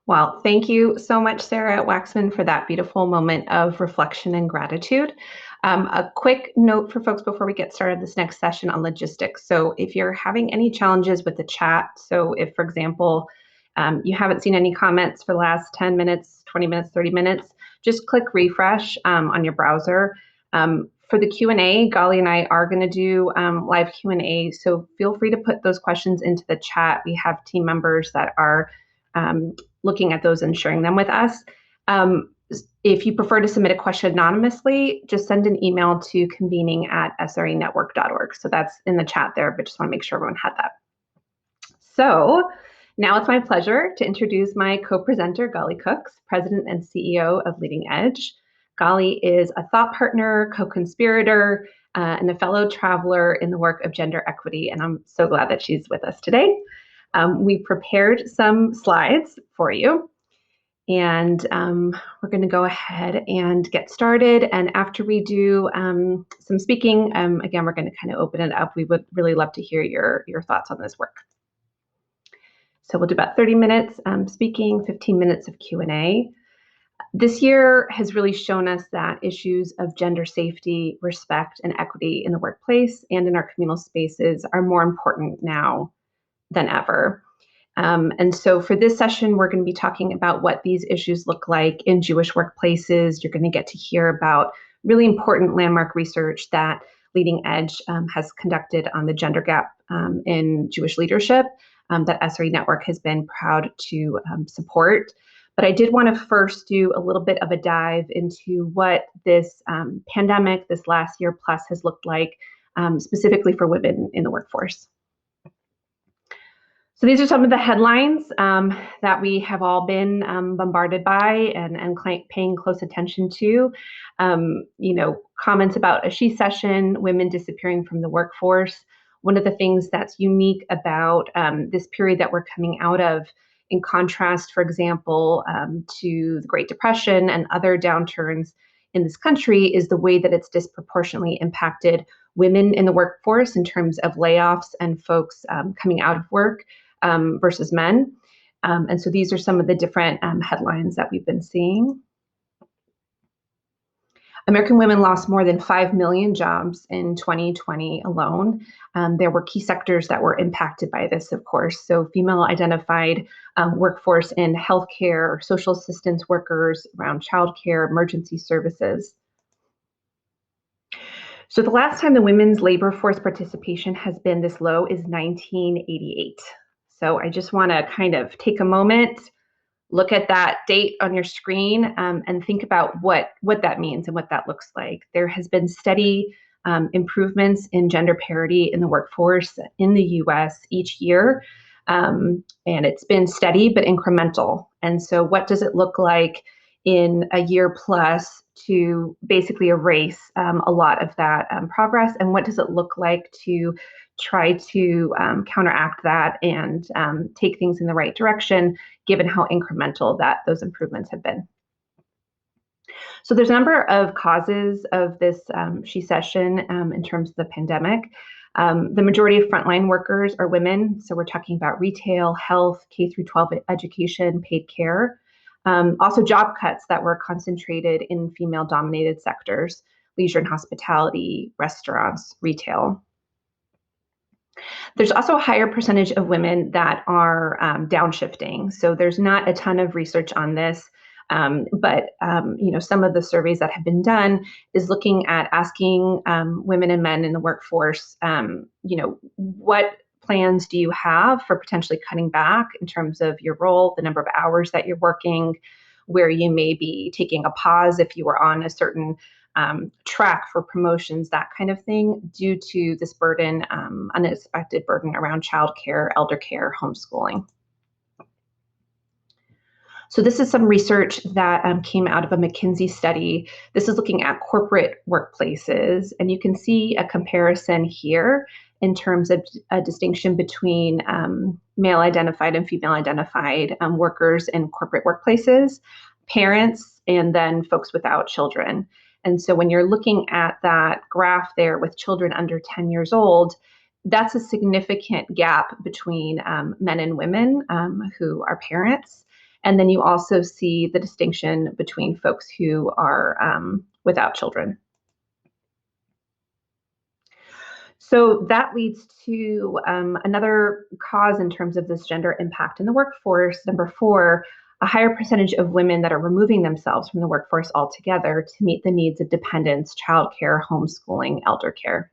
Well, thank you so much, Sarah Waxman, for that beautiful moment of reflection and gratitude. A quick note for folks before we get started this next session on logistics. So if you're having any challenges with the chat, so if, for example, you haven't seen any comments for the last 10 minutes, 20 minutes, 30 minutes, just click refresh on your browser. For the Q&A, Gali and I are going to do live Q&A, so feel free to put those questions into the chat. We have team members that are looking at those and sharing them with us. If you prefer to submit a question anonymously, just send an email to convening@srenetwork.org. So that's in the chat there, but just want to make sure everyone had that. So now it's my pleasure to introduce my co-presenter, Gali Cooks, President and CEO of Leading Edge. Gali is a thought partner, co-conspirator, and a fellow traveler in the work of gender equity, and I'm so glad that she's with us today. We prepared some slides for you, and we're going to go ahead and get started. And after we do some speaking, again, we're going to kind of open it up. We would really love to hear your thoughts on this work. So we'll do about 30 minutes speaking, 15 minutes of Q&A. This year has really shown us that issues of gender safety, respect, and equity in the workplace and in our communal spaces are more important now than ever. And so for this session, we're going to be talking about what these issues look like in Jewish workplaces. You're going to get to hear about really important landmark research that Leading Edge has conducted on the gender gap in Jewish leadership that SRE Network has been proud to support. But I did want to first do a little bit of a dive into what this pandemic, this last year plus, has looked like specifically for women in the workforce. So these are some of the headlines that we have all been bombarded by and paying close attention to. Comments about a she session, women disappearing from the workforce. One of the things that's unique about this period that we're coming out of, in contrast, for example, to the Great Depression and other downturns in this country, is the way that it's disproportionately impacted women in the workforce in terms of layoffs and folks coming out of work versus men. And so these are some of the different headlines that we've been seeing. American women lost more than 5 million jobs in 2020 alone. There were key sectors that were impacted by this, of course. So female-identified workforce in healthcare, social assistance workers, around childcare, emergency services. So the last time the women's labor force participation has been this low is 1988. So I just want to kind of take a moment, look at that date on your screen, and think about what that means and what that looks like. There has been steady improvements in gender parity in the workforce in the US each year, and it's been steady but incremental. And so what does it look like in a year plus to basically erase a lot of that progress? And what does it look like to try to counteract that and take things in the right direction, given how incremental those improvements have been? So there's a number of causes of this she session in terms of the pandemic. The majority of frontline workers are women, so we're talking about retail, health, K through 12 education, paid care. Also job cuts that were concentrated in female-dominated sectors, leisure and hospitality, restaurants, retail. There's also a higher percentage of women that are downshifting. So there's not a ton of research on this, but some of the surveys that have been done is looking at asking women and men in the workforce, what plans do you have for potentially cutting back in terms of your role, the number of hours that you're working, where you may be taking a pause if you were on a certain track for promotions, that kind of thing, due to this burden, unexpected burden around childcare, elder care, homeschooling. So this is some research that came out of a McKinsey study. This is looking at corporate workplaces, and you can see a comparison here in terms of a distinction between male-identified and female-identified workers in corporate workplaces, parents, and then folks without children. And so when you're looking at that graph there with children under 10 years old, that's a significant gap between men and women who are parents. And then you also see the distinction between folks who are without children. So that leads to another cause in terms of this gender impact in the workforce. Number 4, a higher percentage of women that are removing themselves from the workforce altogether to meet the needs of dependents, childcare, homeschooling, elder care.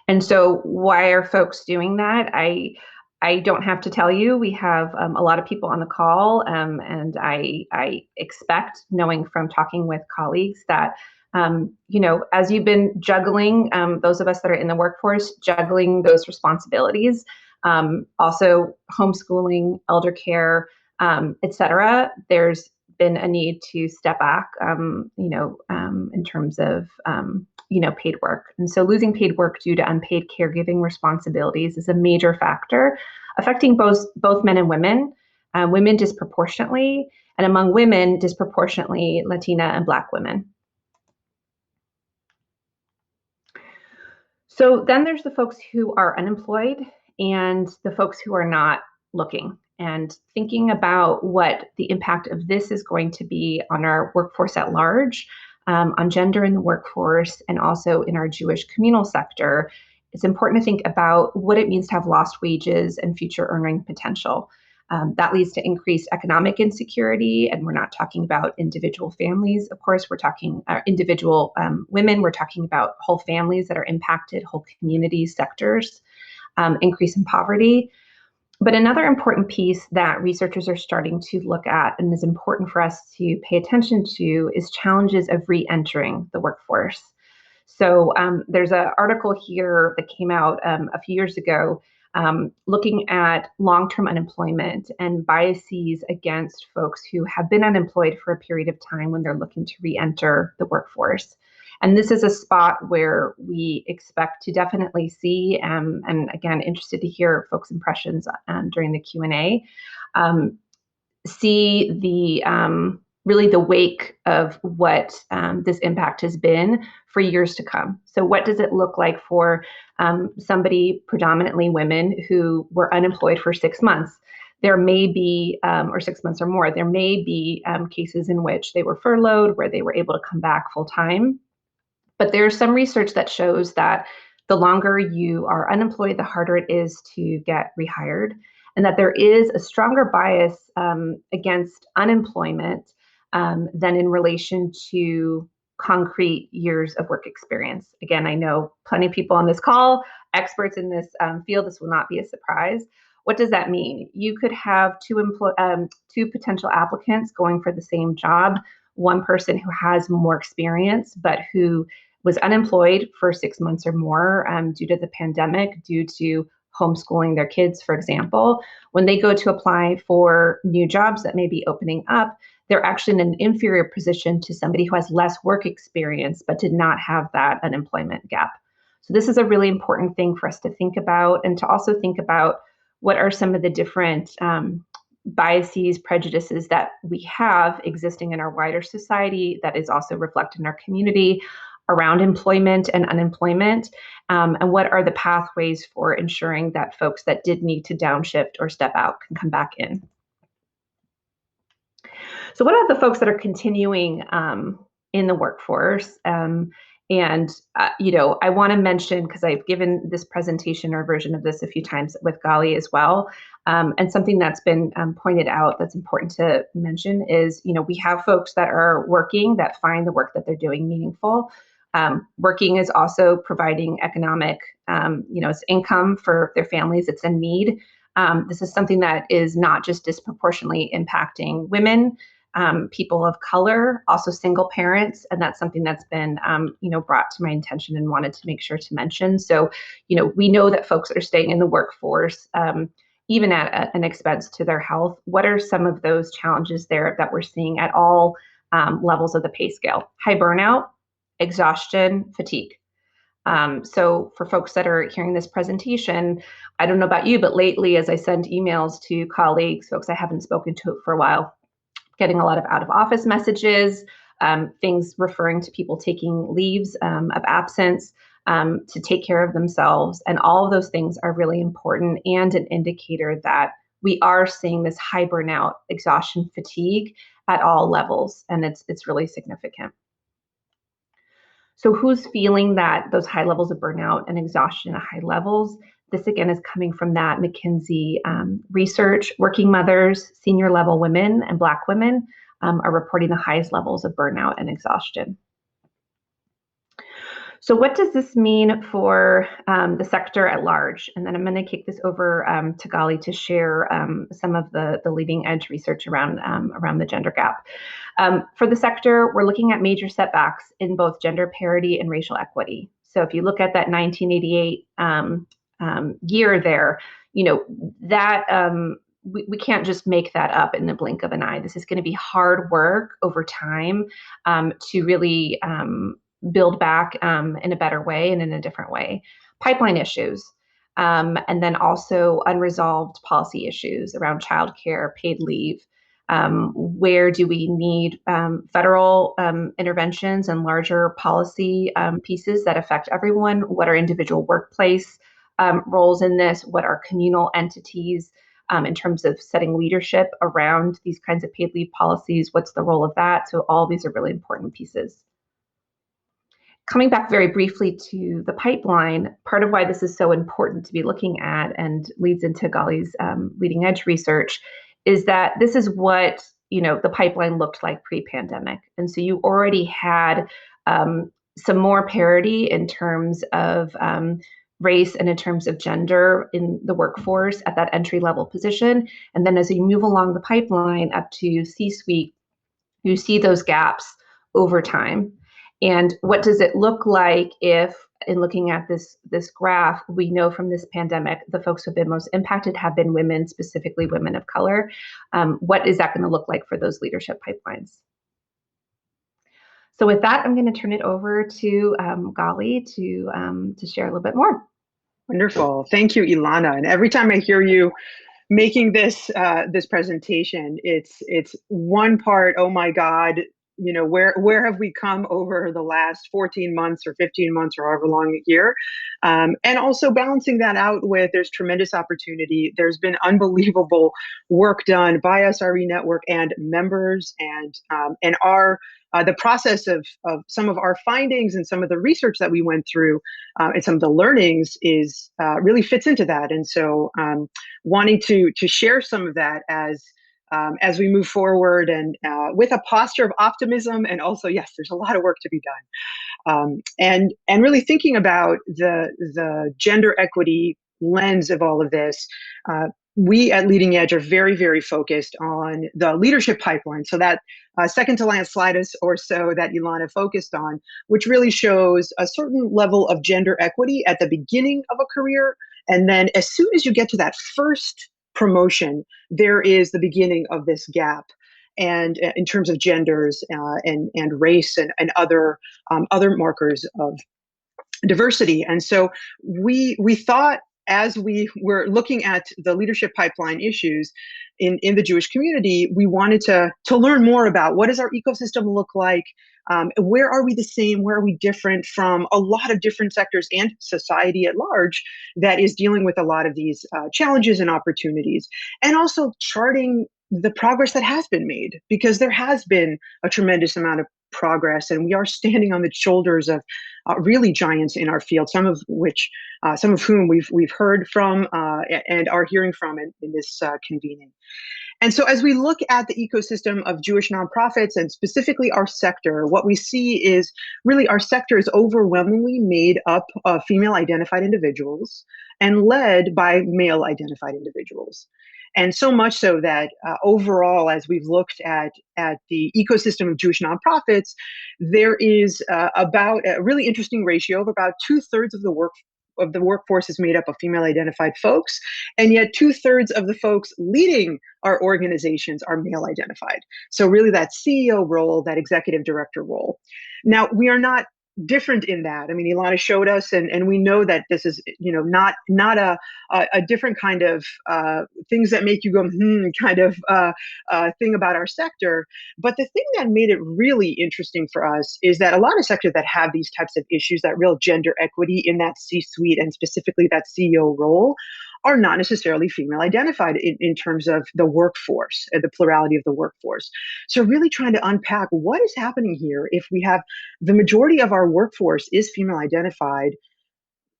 And so why are folks doing that? I don't have to tell you. We have a lot of people on the call, and I expect, knowing from talking with colleagues, that as you've been juggling, those of us that are in the workforce, juggling those responsibilities, also homeschooling, elder care, et cetera, there's been a need to step back, in terms of paid work. And so losing paid work due to unpaid caregiving responsibilities is a major factor affecting both men and women, women disproportionately, and among women, disproportionately Latina and Black women. So then there's the folks who are unemployed and the folks who are not looking, and thinking about what the impact of this is going to be on our workforce at large, on gender in the workforce, and also in our Jewish communal sector. It's important to think about what it means to have lost wages and future earning potential. That leads to increased economic insecurity, and we're not talking about individual families. Of course, we're talking individual women. We're talking about whole families that are impacted, whole communities, sectors, increase in poverty. But another important piece that researchers are starting to look at and is important for us to pay attention to is challenges of re-entering the workforce. So there's an article here that came out a few years ago looking at long-term unemployment and biases against folks who have been unemployed for a period of time when they're looking to re-enter the workforce. And this is a spot where we expect to definitely see, and again, interested to hear folks' impressions during the Q&A, see the really the wake of what this impact has been for years to come. So what does it look like for somebody, predominantly women, who were unemployed for 6 months? There may be, or 6 months or more, there may be cases in which they were furloughed, where they were able to come back full time. But there's some research that shows that the longer you are unemployed, the harder it is to get rehired, and that there is a stronger bias against unemployment than in relation to concrete years of work experience. Again, I know plenty of people on this call, experts in this field. This will not be a surprise. What does that mean? You could have two potential applicants going for the same job. One person who has more experience, but who was unemployed for 6 months or more due to the pandemic, due to homeschooling their kids, for example. When they go to apply for new jobs that may be opening up, they're actually in an inferior position to somebody who has less work experience but did not have that unemployment gap. So this is a really important thing for us to think about, and to also think about what are some of the different biases, prejudices that we have existing in our wider society that is also reflected in our community around employment and unemployment, and what are the pathways for ensuring that folks that did need to downshift or step out can come back in. So what about the folks that are continuing in the workforce? I want to mention, because I've given this presentation or version of this a few times with Gali as well, and something that's been pointed out that's important to mention is, we have folks that are working that find the work that they're doing meaningful. Working is also providing economic, it's income for their families. It's a need. This is something that is not just disproportionately impacting women, people of color, also single parents, and that's something that's been, brought to my attention and wanted to make sure to mention. So, we know that folks are staying in the workforce, even at an expense to their health. What are some of those challenges there that we're seeing at all levels of the pay scale? High burnout, exhaustion, fatigue. So for folks that are hearing this presentation, I don't know about you, but lately, as I send emails to colleagues, folks I haven't spoken to for a while, getting a lot of out of office messages, things referring to people taking leaves of absence to take care of themselves. And all of those things are really important and an indicator that we are seeing this high burnout, exhaustion, fatigue at all levels, and it's really significant. So who's feeling those high levels of burnout and exhaustion at high levels? This again is coming from that McKinsey research. Working mothers, senior level women, and Black women are reporting the highest levels of burnout and exhaustion. So what does this mean for the sector at large? And then I'm going to kick this over to Gali to share some of the leading edge research around the gender gap. For the sector, we're looking at major setbacks in both gender parity and racial equity. So if you look at that 1988 year there, that we can't just make that up in the blink of an eye. This is going to be hard work over time to really build back in a better way and in a different way. Pipeline issues, and then also unresolved policy issues around childcare, paid leave. Where do we need federal interventions and larger policy pieces that affect everyone? What are individual workplace roles in this? What are communal entities in terms of setting leadership around these kinds of paid leave policies? What's the role of that? So all these are really important pieces. Coming back very briefly to the pipeline, part of why this is so important to be looking at and leads into Gali's leading edge research is that this is what the pipeline looked like pre-pandemic. And so you already had some more parity in terms of race and in terms of gender in the workforce at that entry level position. And then as you move along the pipeline up to C-suite, you see those gaps over time. And what does it look like if, in looking at this graph, we know from this pandemic, the folks who have been most impacted have been women, specifically women of color. What is that going to look like for those leadership pipelines? So with that, I'm going to turn it over to Gali to share a little bit more. Wonderful. Thank you, Elana. And every time I hear you making this presentation, it's one part, oh my God, where have we come over the last 14 months or 15 months or however long a year? And also balancing that out with there's tremendous opportunity. There's been unbelievable work done by SRE Network and members and our the process of some of our findings and some of the research that we went through and some of the learnings is really fits into that. And so wanting to share some of that as we move forward and with a posture of optimism and also, yes, there's a lot of work to be done. And really thinking about the gender equity lens of all of this, we at Leading Edge are very, very focused on the leadership pipeline. So that second to last slide or so that Elana focused on, which really shows a certain level of gender equity at the beginning of a career. And then as soon as you get to that first promotion, there is the beginning of this gap. And in terms of genders and race and other markers of diversity. And so we thought, as we were looking at the leadership pipeline issues in the Jewish community, we wanted to learn more about what does our ecosystem look like? Where are we the same? Where are we different from a lot of different sectors and society at large that is dealing with a lot of these challenges and opportunities? And also charting the progress that has been made, because there has been a tremendous amount of progress, and we are standing on the shoulders of really giants in our field, some of whom we've heard from and are hearing from in this convening. And so as we look at the ecosystem of Jewish nonprofits and specifically our sector, what we see is really our sector is overwhelmingly made up of female identified individuals and led by male identified individuals. And so much so that overall, as we've looked at the ecosystem of Jewish nonprofits, there is about a really interesting ratio of about 2/3 of the workforce is made up of female identified folks, and yet 2/3 of the folks leading our organizations are male identified. So really that CEO role, that executive director role. Now, we are not different in that. I mean, Elana showed us, and we know that this is, not a different kind of things that make you go, kind of thing about our sector. But the thing that made it really interesting for us is that a lot of sectors that have these types of issues, that real gender equity in that C-suite and specifically that CEO role, are not necessarily female identified in terms of the workforce, the plurality of the workforce. So really trying to unpack what is happening here. If we have the majority of our workforce is female identified,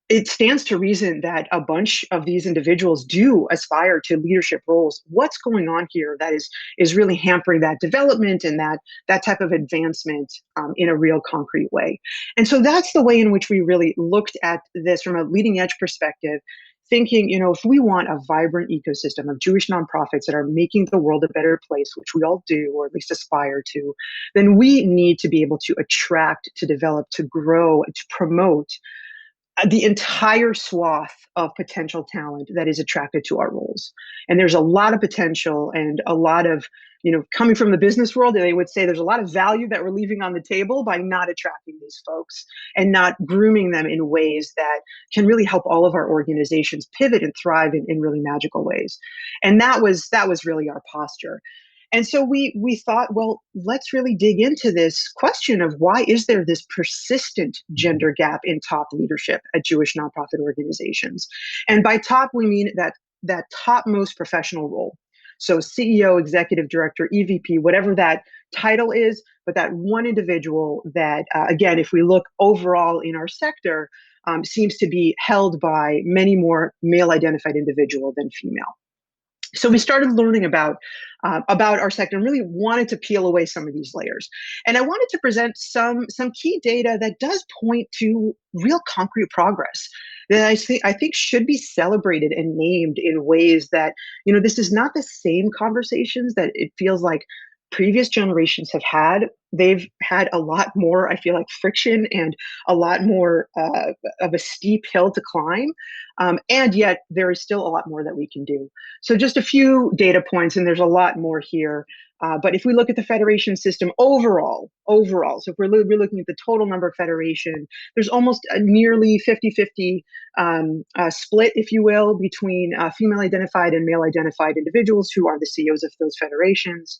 it stands to reason that a bunch of these individuals do aspire to leadership roles. What's going on here that is really hampering that development and that type of advancement in a real concrete way? And so that's the way in which we really looked at this from a leading edge perspective, thinking, if we want a vibrant ecosystem of Jewish nonprofits that are making the world a better place, which we all do, or at least aspire to, then we need to be able to attract, to develop, to grow, to promote the entire swath of potential talent that is attracted to our roles. And there's a lot of potential and a lot of, coming from the business world, they would say there's a lot of value that we're leaving on the table by not attracting these folks and not grooming them in ways that can really help all of our organizations pivot and thrive in really magical ways. And that was really our posture. And so we thought, well, let's really dig into this question of why is there this persistent gender gap in top leadership at Jewish nonprofit organizations? And by top, we mean that topmost professional role. So CEO, executive director, EVP, whatever that title is, but that one individual that, again, if we look overall in our sector, seems to be held by many more male identified individual than female. So we started learning about our sector and really wanted to peel away some of these layers. And I wanted to present some key data that does point to real concrete progress that I think should be celebrated and named in ways that, this is not the same conversations that it feels like previous generations have had. They've had a lot more, I feel like, friction and a lot more of a steep hill to climb. And yet there is still a lot more that we can do. So just a few data points, and there's a lot more here. But if we look at the federation system overall, so if we're looking at the total number of federation, there's almost a nearly 50-50 split, if you will, between female identified and male identified individuals who are the CEOs of those federations.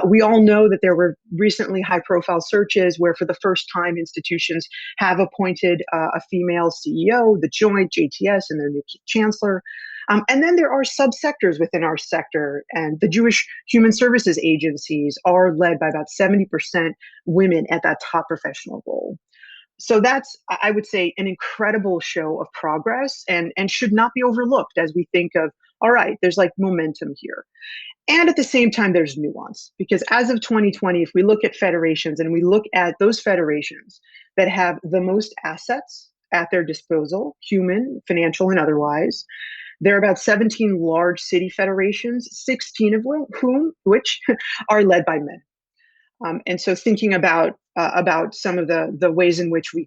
We all know that there were recently high profile searches where for the first time institutions have appointed a female CEO, the Joint, JTS, and their new chancellor. And then there are subsectors within our sector, and the Jewish Human Services agencies are led by about 70% women at that top professional role. So that's, I would say, an incredible show of progress and should not be overlooked as we think of, all right, there's like momentum here. And at the same time, there's nuance, because as of 2020, if we look at federations and we look at those federations that have the most assets at their disposal, human, financial, and otherwise, there are about 17 large city federations, 16 of which are led by men. And so thinking about some of the ways in which we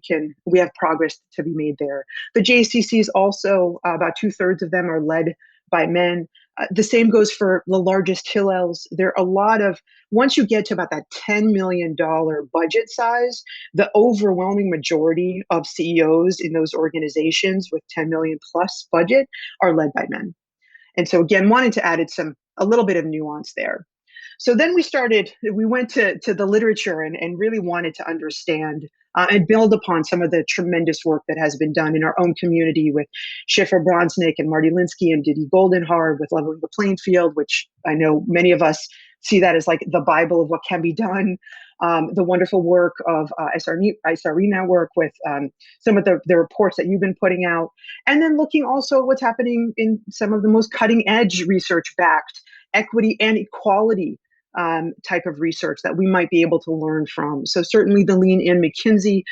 have progress to be made there. The JCCs also, about 2/3 of them are led by men. The same goes for the largest Hillels. There are a lot of, once you get to about that $10 million budget size, the overwhelming majority of CEOs in those organizations with 10 million plus budget are led by men. And so again, wanted to add a little bit of nuance there. So then we went to the literature and really wanted to understand and build upon some of the tremendous work that has been done in our own community with Schiffer Bronsnick and Marty Linsky and Didi Goldenhard with Leveling the Playing Field, which I know many of us see that as like the Bible of what can be done. The wonderful work of SRE Network with some of the reports that you've been putting out. And then looking also at what's happening in some of the most cutting edge research-backed equity and equality type of research that we might be able to learn from. So certainly the Lean In McKinsey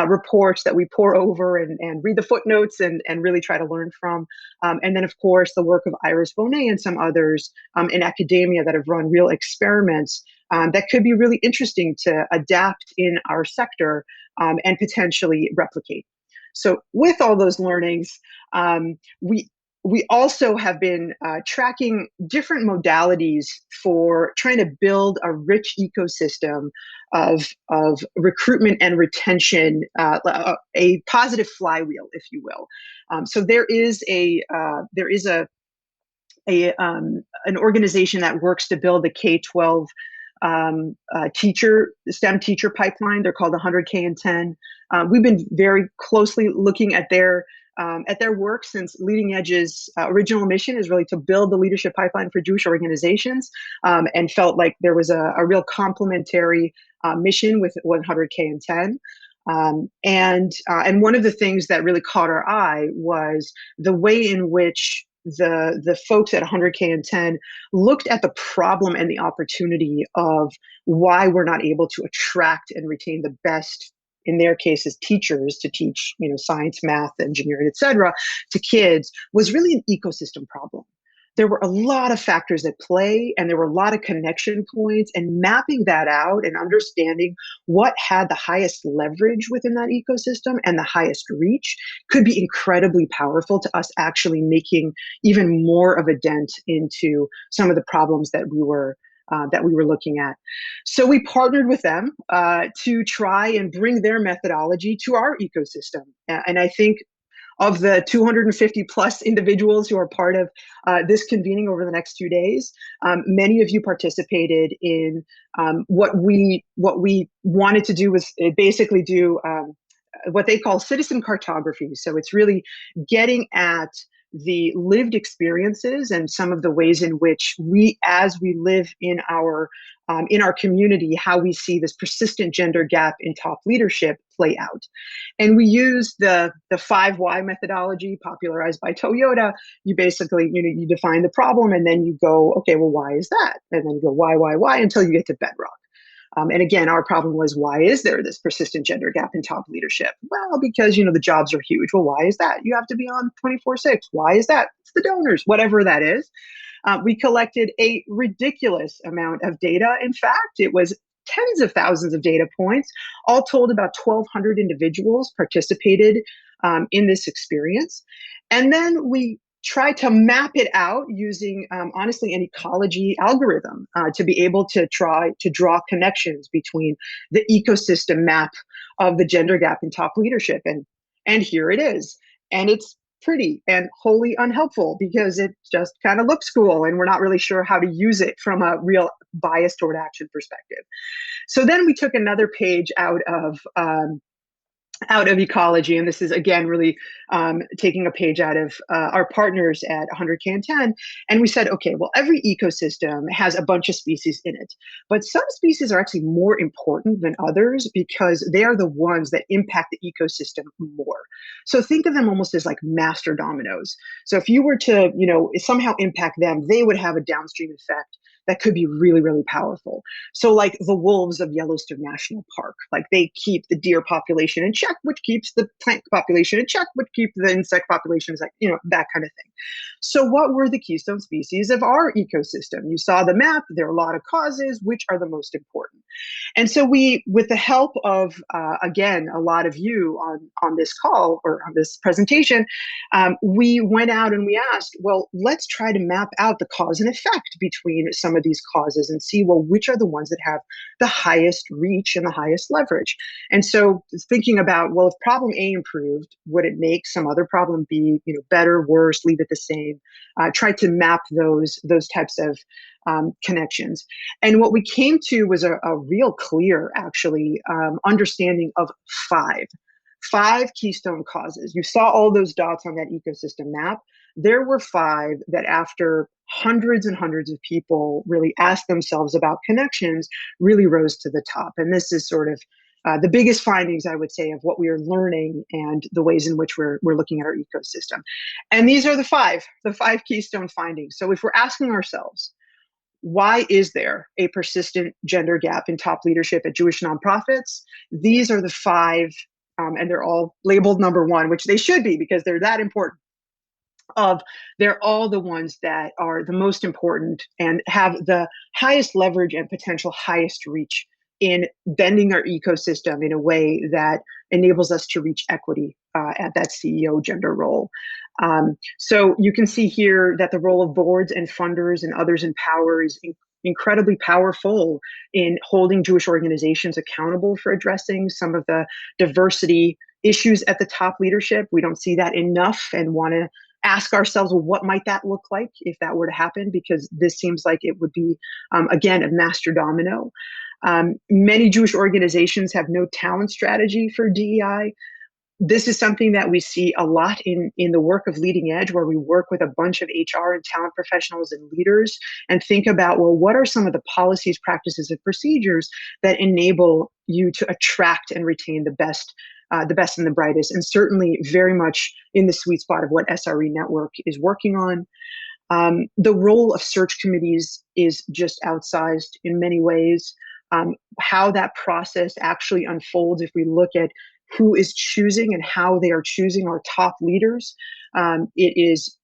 reports that we pour over and read the footnotes and really try to learn from. And then, of course, the work of Iris Bonet and some others in academia that have run real experiments that could be really interesting to adapt in our sector and potentially replicate. So with all those learnings, we also have been tracking different modalities for trying to build a rich ecosystem of recruitment and retention, a positive flywheel, if you will. So there is an organization that works to build the K-12 STEM teacher pipeline. They're called 100K and 10. We've been very closely looking at their at their work, since Leading Edge's original mission is really to build the leadership pipeline for Jewish organizations, and felt like there was a real complementary mission with 100K and 10. And one of the things that really caught our eye was the way in which the folks at 100K and 10 looked at the problem and the opportunity of why we're not able to attract and retain the best, in their cases, teachers to teach, science, math, engineering, et cetera, to kids, was really an ecosystem problem. There were a lot of factors at play, and there were a lot of connection points, and mapping that out and understanding what had the highest leverage within that ecosystem and the highest reach could be incredibly powerful to us actually making even more of a dent into some of the problems that we were looking at. So we partnered with them to try and bring their methodology to our ecosystem. And I think of the 250 plus individuals who are part of this convening over the next 2 days, many of you participated in what we wanted to do was basically do what they call citizen cartography. So it's really getting at the lived experiences and some of the ways in which we, as we live in our community, how we see this persistent gender gap in top leadership play out. And we use the 5 why methodology popularized by Toyota. You basically, you define the problem, and then you go, okay, well, why is that? And then you go, why, until you get to bedrock. And again, our problem was, why is there this persistent gender gap in top leadership? Well, because, the jobs are huge. Well, why is that? You have to be on 24/6. Why is that? It's the donors, whatever that is. We collected a ridiculous amount of data. In fact, it was tens of thousands of data points. All told, about 1,200 individuals participated in this experience. And then we tried to map it out using, honestly, an ecology algorithm to be able to try to draw connections between the ecosystem map of the gender gap in top leadership. And here it is. And it's pretty and wholly unhelpful because it just kind of looks cool, and we're not really sure how to use it from a real bias toward action perspective. So then we took another page out of Ecology, and this is again really taking a page out of our partners at 100K and 10, and we said, okay, well, every ecosystem has a bunch of species in it, but some species are actually more important than others because they are the ones that impact the ecosystem more. So think of them almost as like master dominoes. So if you were to, somehow impact them, they would have a downstream effect that could be really, really powerful. So like the wolves of Yellowstone National Park, like they keep the deer population in check, which keeps the plant population in check, which keeps the insect populations, like, that kind of thing. So what were the keystone species of our ecosystem? You saw the map, there are a lot of causes, which are the most important. And so we, with the help of, again, a lot of you on this call or on this presentation, we went out and we asked, well, let's try to map out the cause and effect between some of these causes and see, well, which are the ones that have the highest reach and the highest leverage. And so thinking about, well, if problem A improved, would it make some other problem B, better, worse, leave it the same? Try to map those types of connections. And what we came to was a real clear, actually, understanding of five keystone causes. You saw all those dots on that ecosystem map. There were 5 that, after hundreds and hundreds of people really asked themselves about connections, really rose to the top. And this is sort of the biggest findings, I would say, of what we are learning and the ways in which we're looking at our ecosystem. And these are the five keystone findings. So if we're asking ourselves, why is there a persistent gender gap in top leadership at Jewish nonprofits? These are the 5, and they're all labeled number 1, which they should be because they're that important. They're all the ones that are the most important and have the highest leverage and potential highest reach in bending our ecosystem in a way that enables us to reach equity at that CEO gender role. So you can see here that the role of boards and funders and others in power is incredibly powerful in holding Jewish organizations accountable for addressing some of the diversity issues at the top leadership. We don't see that enough and want to ask ourselves, well, what might that look like if that were to happen? Because this seems like it would be, again, a master domino. Many Jewish organizations have no talent strategy for DEI. This is something that we see a lot in the work of Leading Edge, where we work with a bunch of HR and talent professionals and leaders and think about, well, what are some of the policies, practices, and procedures that enable you to attract and retain the best and the brightest, and certainly very much in the sweet spot of what SRE Network is working on. The role of search committees is just outsized in many ways. How that process actually unfolds, if we look at who is choosing and how they are choosing our top leaders, it is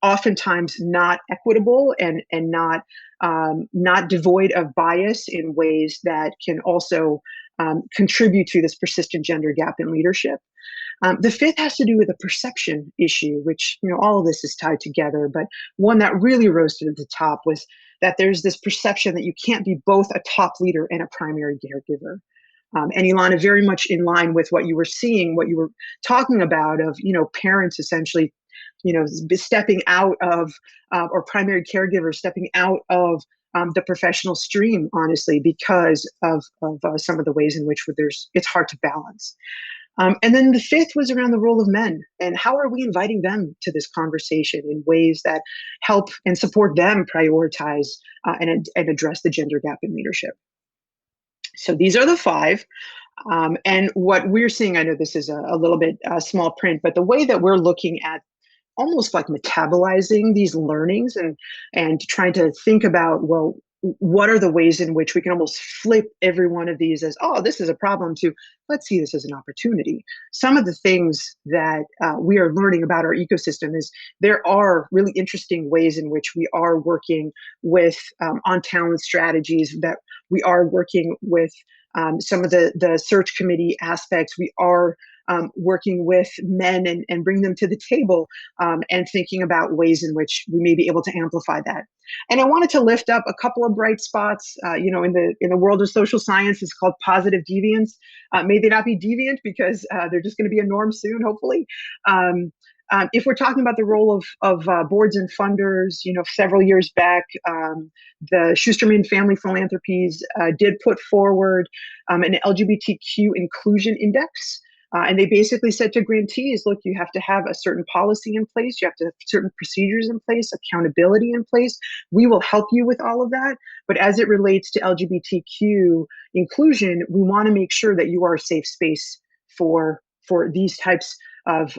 oftentimes not equitable and not devoid of bias in ways that can also contribute to this persistent gender gap in leadership. The fifth has to do with a perception issue, which, all of this is tied together, but one that really rose to the top was that there's this perception that you can't be both a top leader and a primary caregiver. And Elana, very much in line with what you were seeing, what you were talking about of, parents essentially, stepping out of, or primary caregivers stepping out of the professional stream, honestly, because of some of the ways in which it's hard to balance. And then the fifth was around the role of men and how are we inviting them to this conversation in ways that help and support them prioritize and address the gender gap in leadership. So these are the five. And what we're seeing, I know this is a little bit small print, but the way that we're looking at almost like metabolizing these learnings and trying to think about, well, what are the ways in which we can almost flip every one of these as, oh, this is a problem, to let's see this as an opportunity. Some of the things that we are learning about our ecosystem is there are really interesting ways in which we are working with on talent strategies, that we are working with some of the search committee aspects. We are working with men and bring them to the table and thinking about ways in which we may be able to amplify that. And I wanted to lift up a couple of bright spots. In the world of social science, it's called positive deviance. May they not be deviant because they're just going to be a norm soon, hopefully. If we're talking about the role of boards and funders, several years back, the Schusterman Family Philanthropies did put forward an LGBTQ inclusion index. And they basically said to grantees, look, you have to have a certain policy in place. You have to have certain procedures in place, accountability in place. We will help you with all of that. But as it relates to LGBTQ inclusion, we want to make sure that you are a safe space for these types of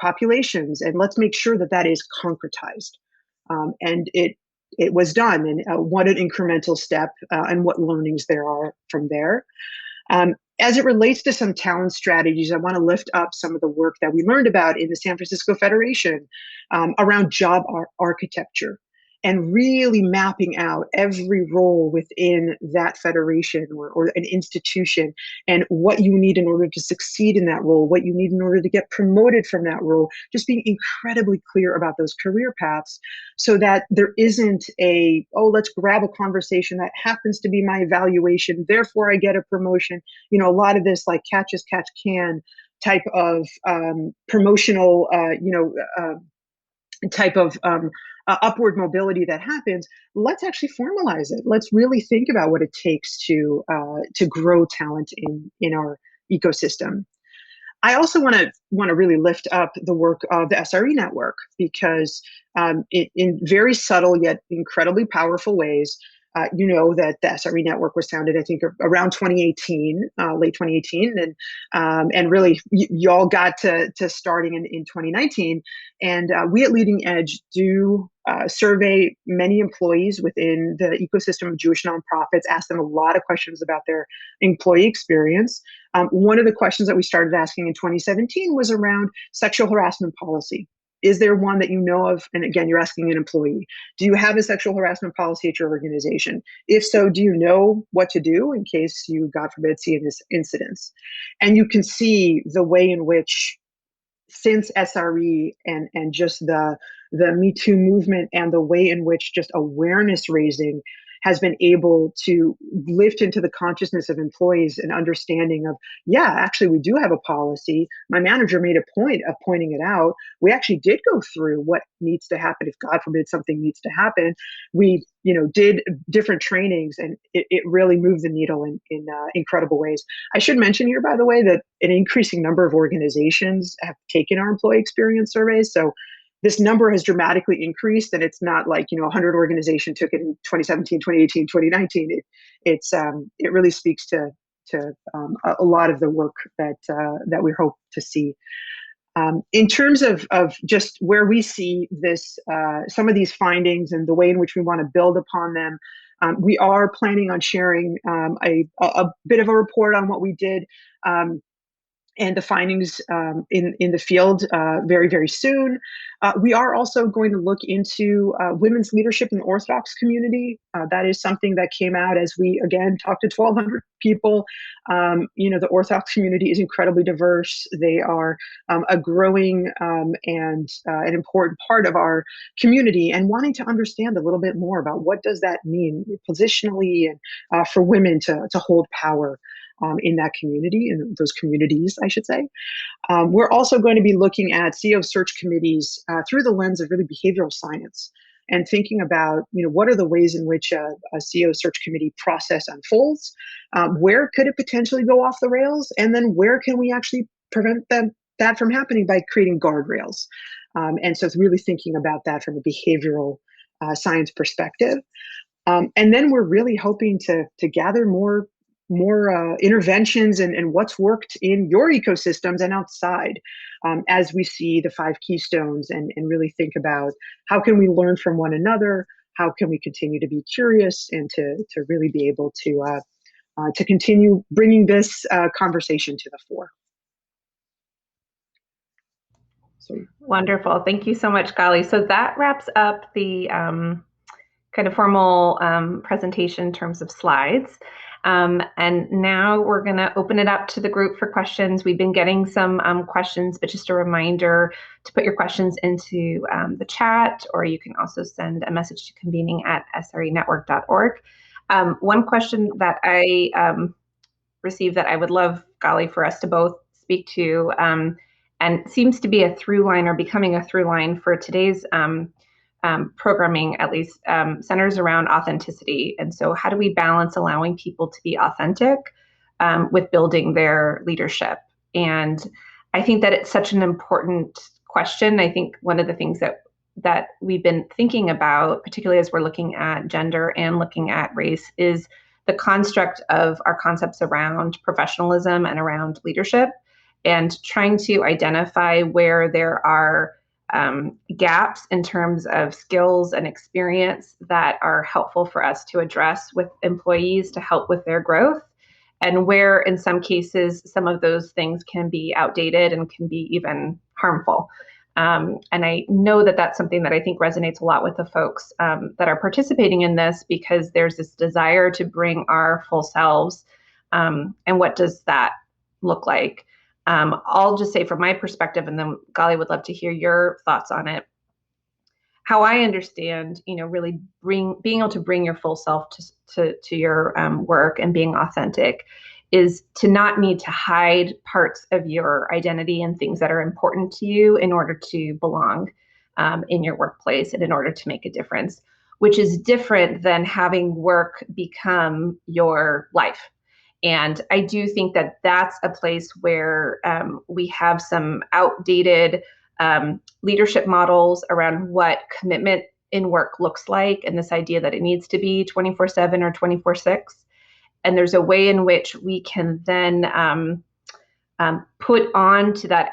populations. And let's make sure that that is concretized. And it was done. And what an incremental step and what learnings there are from there. As it relates to some talent strategies, I want to lift up some of the work that we learned about in the San Francisco Federation around job architecture, and really mapping out every role within that federation or an institution, and what you need in order to succeed in that role, what you need in order to get promoted from that role, just being incredibly clear about those career paths, so that there isn't let's grab a conversation that happens to be my evaluation, therefore I get a promotion. A lot of this like catch as catch can type of promotional, type of upward mobility that happens. Let's actually formalize it. Let's really think about what it takes to grow talent in our ecosystem. I also want to really lift up the work of the SRE network, because in very subtle yet incredibly powerful ways, that the SRE network was founded, I think, around 2018, late 2018, and really y'all got to starting in 2019. And we at Leading Edge do survey many employees within the ecosystem of Jewish nonprofits, ask them a lot of questions about their employee experience. One of the questions that we started asking in 2017 was around sexual harassment policy. Is there one that you know of? And again, you're asking an employee, do you have a sexual harassment policy at your organization? If so, do you know what to do in case you, God forbid, see this incidents? And you can see the way in which, since SRE and just the Me Too movement, and the way in which just awareness raising has been able to lift into the consciousness of employees an understanding of, yeah, actually we do have a policy. My manager made a point of pointing it out. We actually did go through what needs to happen if God forbid something needs to happen. We, did different trainings, and it really moved the needle in incredible ways. I should mention here, by the way, that an increasing number of organizations have taken our employee experience surveys. So this number has dramatically increased, and it's not like 100 organizations took it in 2017, 2018, 2019. It really speaks to a lot of the work that we hope to see. In terms of just where we see this, some of these findings and the way in which we want to build upon them, we are planning on sharing a bit of a report on what we did. And the findings in the field very, very soon. We are also going to look into women's leadership in the Orthodox community. That is something that came out as we, again, talked to 1,200 people. The Orthodox community is incredibly diverse. They are a growing and an important part of our community, and wanting to understand a little bit more about what does that mean positionally and for women to hold power in that community, in those communities, I should say. We're also going to be looking at CEO search committees through the lens of really behavioral science, and thinking about, what are the ways in which a CEO search committee process unfolds? Where could it potentially go off the rails? And then where can we actually prevent that from happening by creating guardrails? And so it's really thinking about that from a behavioral science perspective. And then we're really hoping to gather more interventions and what's worked in your ecosystems and outside, as we see the 5 keystones, and really think about how can we learn from one another, how can we continue to be curious, and to really be able to continue bringing this conversation to the fore. So wonderful. Thank you so much, Gali. So that wraps up the kind of formal presentation in terms of slides. And now we're going to open it up to the group for questions. We've been getting some questions, but just a reminder to put your questions into the chat, or you can also send a message to convening@srenetwork.org. One question that I received that I would love, Gali, for us to both speak to, and seems to be a through line, or becoming a through line for today's programming, at least, centers around authenticity. And so how do we balance allowing people to be authentic with building their leadership? And I think that it's such an important question. I think one of the things that we've been thinking about, particularly as we're looking at gender and looking at race, is the construct of our concepts around professionalism and around leadership, and trying to identify where there are gaps in terms of skills and experience that are helpful for us to address with employees to help with their growth, and where in some cases some of those things can be outdated and can be even harmful. And I know that that's something that I think resonates a lot with the folks that are participating in this, because there's this desire to bring our full selves. And what does that look like? I'll just say from my perspective, and then Gali would love to hear your thoughts on it. How I understand, really being able to bring your full self to your work and being authentic is to not need to hide parts of your identity and things that are important to you in order to belong in your workplace and in order to make a difference, which is different than having work become your life. And I do think that that's a place where we have some outdated leadership models around what commitment in work looks like, and this idea that it needs to be 24/7 or 24/6. And there's a way in which we can then put on to that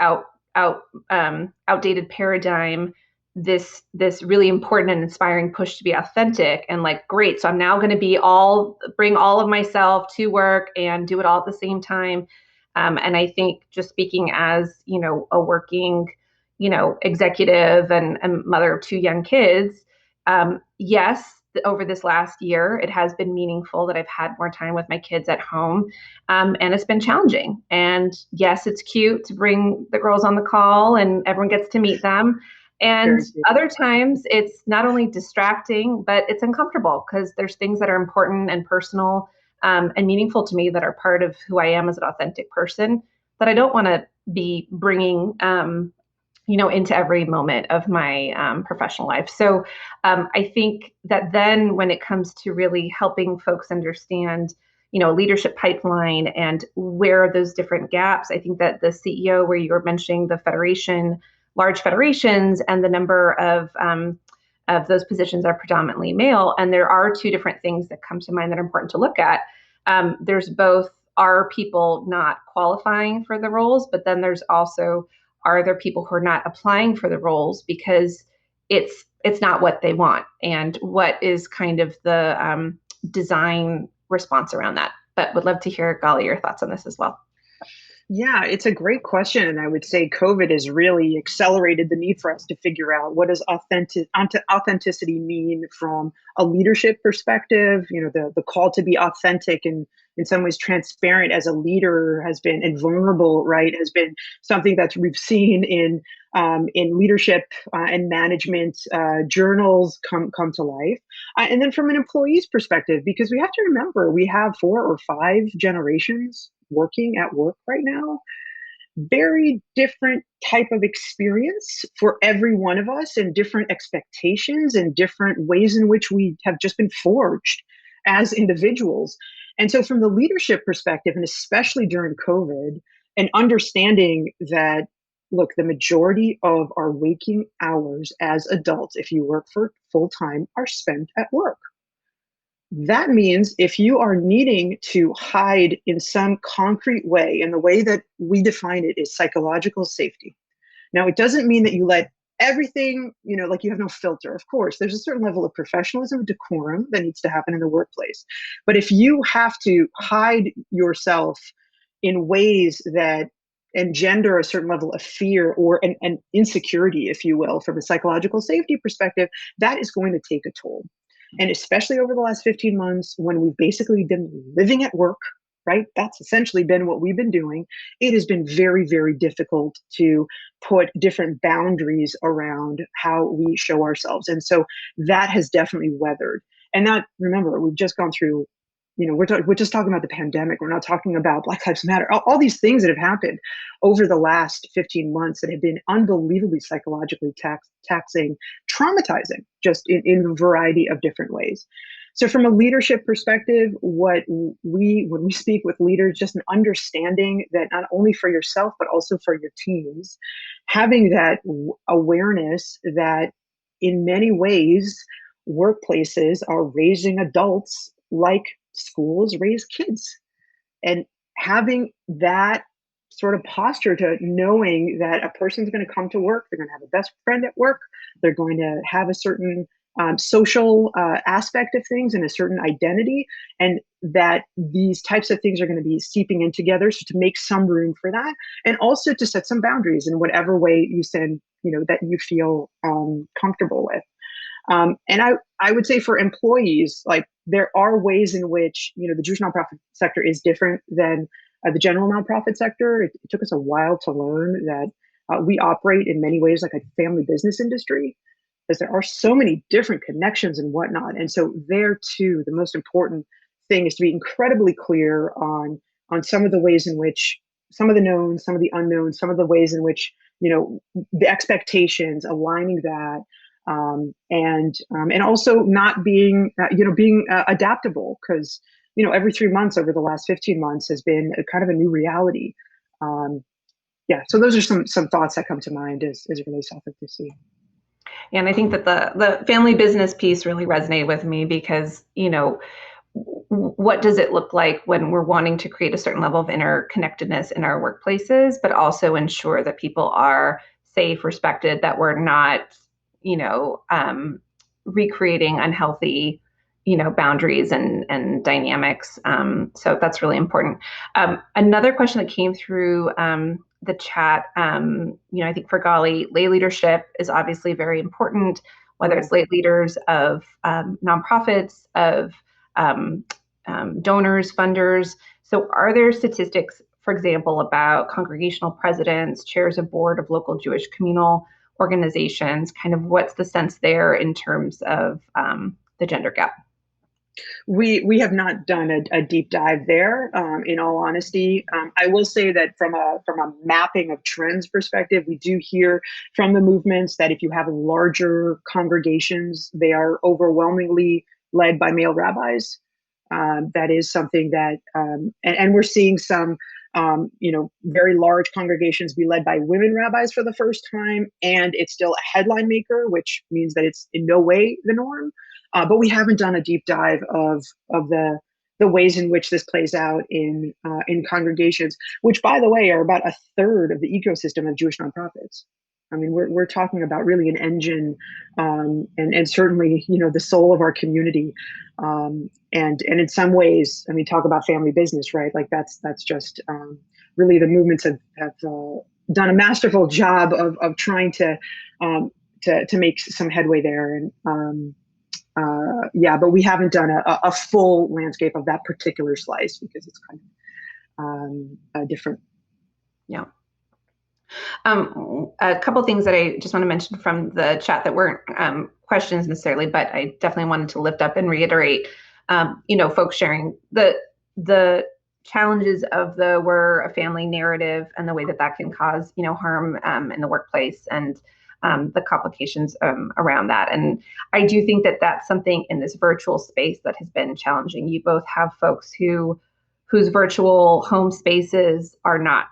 outdated paradigm this really important and inspiring push to be authentic, and like, great, so I'm now going to bring all of myself to work and do it all at the same time. And I think, just speaking as a working executive and mother of 2 young kids, yes, over this last year it has been meaningful that I've had more time with my kids at home, and it's been challenging. And yes, it's cute to bring the girls on the call and everyone gets to meet them. And Very good. other times it's not only distracting, but it's uncomfortable because there's things that are important and personal and meaningful to me that are part of who I am as an authentic person that I don't want to be bringing into every moment of my professional life. So I think that then when it comes to really helping folks understand, a leadership pipeline and where are those different gaps, I think that the CEO, where you were mentioning the federation, large federations, and the number of those positions are predominantly male, and there are two different things that come to mind that are important to look at. There's both, are people not qualifying for the roles, but then there's also, are there people who are not applying for the roles because it's not what they want, and what is kind of the design response around that. But would love to hear, Gali, your thoughts on this as well. Yeah, it's a great question. And I would say COVID has really accelerated the need for us to figure out what does authenticity mean from a leadership perspective. The call to be authentic and in some ways transparent as a leader has been, and vulnerable, right, has been something that we've seen in leadership and management journals come to life. And then from an employee's perspective, because we have to remember we have 4 or 5 generations working at work right now, very different type of experience for every one of us, and different expectations and different ways in which we have just been forged as individuals. And so from the leadership perspective, and especially during COVID, and understanding that, look, the majority of our waking hours as adults, if you work for full time, are spent at work. That means if you are needing to hide in some concrete way, and the way that we define it is psychological safety. Now, it doesn't mean that you let everything, like you have no filter. Of course, there's a certain level of professionalism and decorum that needs to happen in the workplace. But if you have to hide yourself in ways that engender a certain level of fear or an insecurity, if you will, from a psychological safety perspective, that is going to take a toll. And especially over the last 15 months, when we've basically been living at work, right? That's essentially been what we've been doing. It has been very, very difficult to put different boundaries around how we show ourselves. And so that has definitely weathered. And that, remember, we've just gone through, we're just talking about the pandemic. We're not talking about Black Lives Matter, all these things that have happened over the last 15 months that have been unbelievably psychologically taxing, traumatizing, just in a variety of different ways. So from a leadership perspective, when we speak with leaders, just an understanding that not only for yourself, but also for your teams, having that awareness that in many ways, workplaces are raising adults like schools raise kids. And having that sort of posture to knowing that a person's going to come to work, they're going to have a best friend at work, they're going to have a certain social aspect of things and a certain identity, and that these types of things are going to be seeping in together. So to make some room for that, and also to set some boundaries in whatever way you send, that you feel comfortable with. And I would say for employees, like there are ways in which, the Jewish nonprofit sector is different than the general nonprofit sector. It took us a while to learn that we operate in many ways like a family business industry, because there are so many different connections and whatnot. And so there too, the most important thing is to be incredibly clear on some of the ways in which, some of the knowns, some of the unknowns, some of the ways in which, the expectations, aligning that, and also not being being adaptable, because every 3 months over the last 15 months has been a kind of a new reality. Yeah, so those are some thoughts that come to mind as it relates to authenticity. And I think that the family business piece really resonated with me because, what does it look like when we're wanting to create a certain level of interconnectedness in our workplaces, but also ensure that people are safe, respected, that we're not, recreating unhealthy, boundaries and dynamics. So that's really important. Another question that came through the chat, I think for Gali, lay leadership is obviously very important, whether it's lay leaders of nonprofits, of donors, funders. So are there statistics, for example, about congregational presidents, chairs of board of local Jewish communal organizations, kind of what's the sense there in terms of the gender gap? We have not done a deep dive there. In all honesty, I will say that from a mapping of trends perspective, we do hear from the movements that if you have larger congregations, they are overwhelmingly led by male rabbis. That is something that, and we're seeing some, very large congregations be led by women rabbis for the first time, and it's still a headline maker, which means that it's in no way the norm. But we haven't done a deep dive of the ways in which this plays out in congregations, which, by the way, are about a third of the ecosystem of Jewish nonprofits. I mean, we're talking about really an engine, and certainly, the soul of our community. And in some ways, I mean, talk about family business, right? Like that's just really the movements have done a masterful job of trying to make some headway there. And yeah, but we haven't done a full landscape of that particular slice because it's kind of different. Yeah. A couple of things that I just want to mention from the chat that weren't questions necessarily, but I definitely wanted to lift up and reiterate, folks sharing the challenges of the we're a family narrative and the way that that can cause, harm in the workplace, and the complications around that. And I do think that that's something in this virtual space that has been challenging. You both have folks whose virtual home spaces are not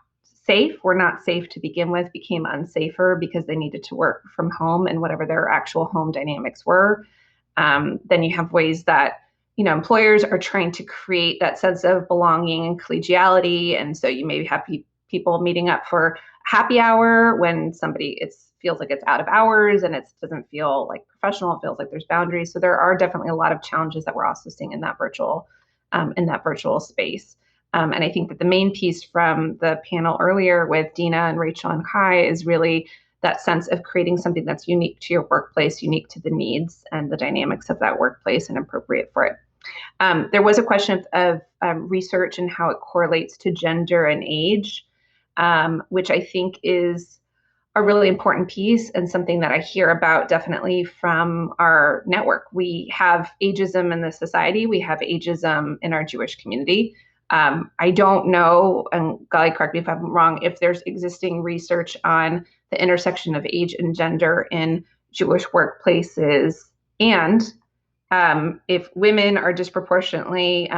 safe, were not safe to begin with, became unsafer because they needed to work from home and whatever their actual home dynamics were. Then you have ways that employers are trying to create that sense of belonging and collegiality, and so you maybe have people meeting up for happy hour when it feels like it's out of hours, and it doesn't feel like professional. It feels like there's boundaries. So there are definitely a lot of challenges that we're also seeing in that virtual space. And I think that the main piece from the panel earlier with Dina and Rachel and Kai is really that sense of creating something that's unique to your workplace, unique to the needs and the dynamics of that workplace, and appropriate for it. There was a question of research and how it correlates to gender and age, which I think is a really important piece and something that I hear about definitely from our network. We have ageism in the society. We have ageism in our Jewish community. I don't know, and Gali, correct me if I'm wrong, if there's existing research on the intersection of age and gender in Jewish workplaces, and if women are disproportionately,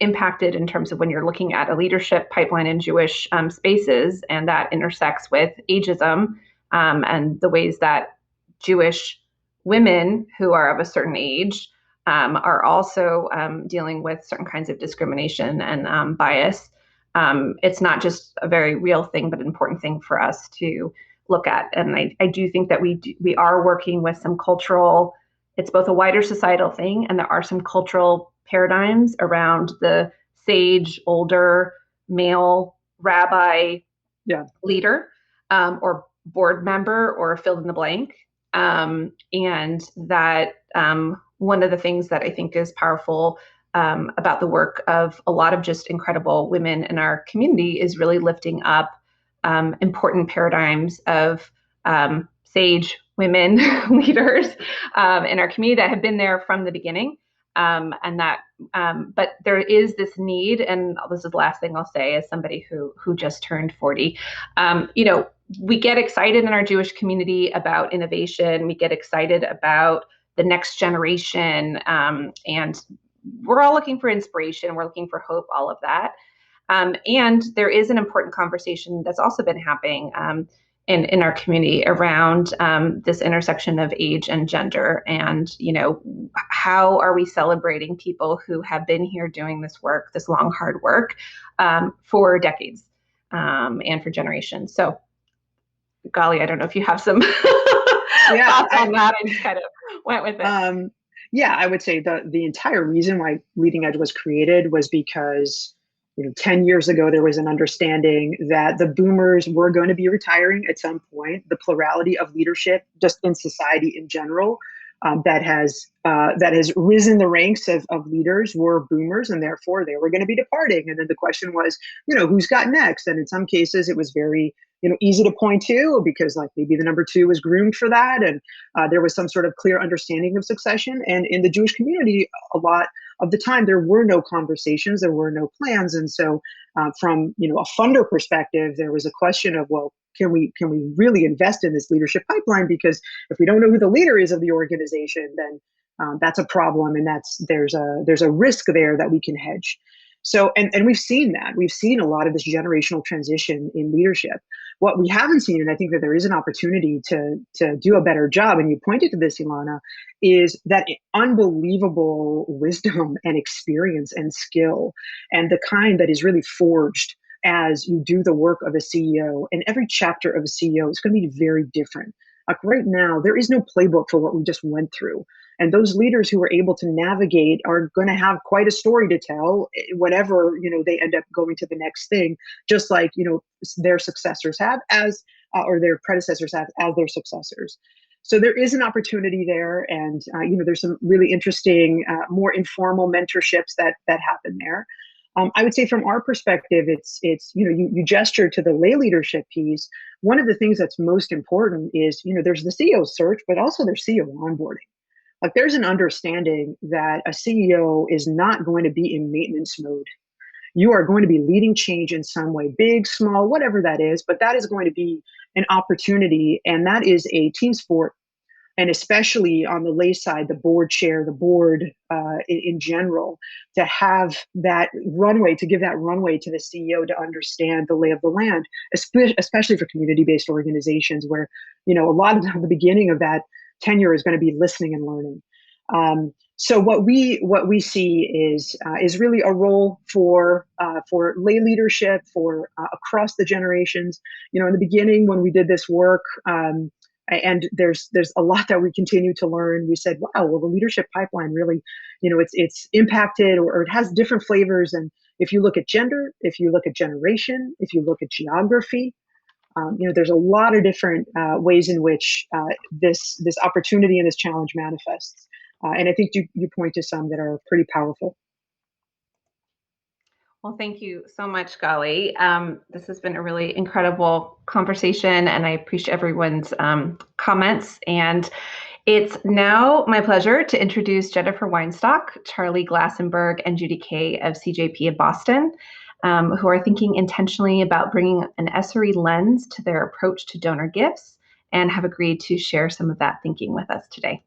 impacted in terms of when you're looking at a leadership pipeline in Jewish spaces, and that intersects with ageism, and the ways that Jewish women who are of a certain age are also dealing with certain kinds of discrimination and bias. It's not just a very real thing, but an important thing for us to look at. And I do think that we are working with some cultural, it's both a wider societal thing, and there are some cultural paradigms around the sage, older, male rabbi leader, or board member, or fill in the blank. And that one of the things that I think is powerful about the work of a lot of just incredible women in our community is really lifting up important paradigms of sage women leaders in our community that have been there from the beginning. But there is this need, and this is the last thing I'll say as somebody who just turned 40. We get excited in our Jewish community about innovation. We get excited about the next generation, and we're all looking for inspiration. We're looking for hope, all of that. And there is an important conversation that's also been happening in our community around this intersection of age and gender, and how are we celebrating people who have been here doing this work, this long hard work, for decades and for generations. So Gali, I don't know if you have some thoughts on that. I just kind of went with it. Yeah, I would say the entire reason why Leading Edge was created was because 10 years ago, there was an understanding that the boomers were going to be retiring at some point. The plurality of leadership just in society in general that has risen the ranks of leaders were boomers, and therefore they were going to be departing. And then the question was, who's got next? And in some cases, it was very easy to point to because like maybe the number two was groomed for that, and there was some sort of clear understanding of succession. And in the Jewish community, a lot of the time there were no conversations, there were no plans, and so from a funder perspective, there was a question of, well, can we really invest in this leadership pipeline? Because if we don't know who the leader is of the organization, then that's a problem, and there's a risk there that we can hedge. So, and we've seen that. We've seen a lot of this generational transition in leadership. What we haven't seen, and I think that there is an opportunity to do a better job, and you pointed to this, Ilana, is that unbelievable wisdom and experience and skill, and the kind that is really forged as you do the work of a CEO. And every chapter of a CEO is going to be very different. Like right now, there is no playbook for what we just went through. And those leaders who are able to navigate are going to have quite a story to tell whenever, they end up going to the next thing, just like, their successors have or their predecessors have as their successors. So there is an opportunity there. And, there's some really interesting, more informal mentorships that happen there. I would say from our perspective, it's you gesture to the lay leadership piece. One of the things that's most important is, there's the CEO search, but also there's CEO onboarding. Like there's an understanding that a CEO is not going to be in maintenance mode. You are going to be leading change in some way, big, small, whatever that is, but that is going to be an opportunity. And that is a team sport. And especially on the lay side, the board chair, the board in general, to have that runway, to give that runway to the CEO to understand the lay of the land, especially for community-based organizations where, a lot of the beginning of that tenure is going to be listening and learning. So what we see is really a role for lay leadership for across the generations. In the beginning when we did this work, and there's a lot that we continue to learn. We said, wow, well, the leadership pipeline really, it's impacted or it has different flavors. And if you look at gender, if you look at generation, if you look at geography, there's a lot of different ways in which this opportunity and this challenge manifests. And I think you point to some that are pretty powerful. Well, thank you so much, Gali. This has been a really incredible conversation, and I appreciate everyone's comments. And it's now my pleasure to introduce Jennifer Weinstock, Charlie Glassenberg, and Judy Kay of CJP in Boston, who are thinking intentionally about bringing an SRE lens to their approach to donor gifts and have agreed to share some of that thinking with us today.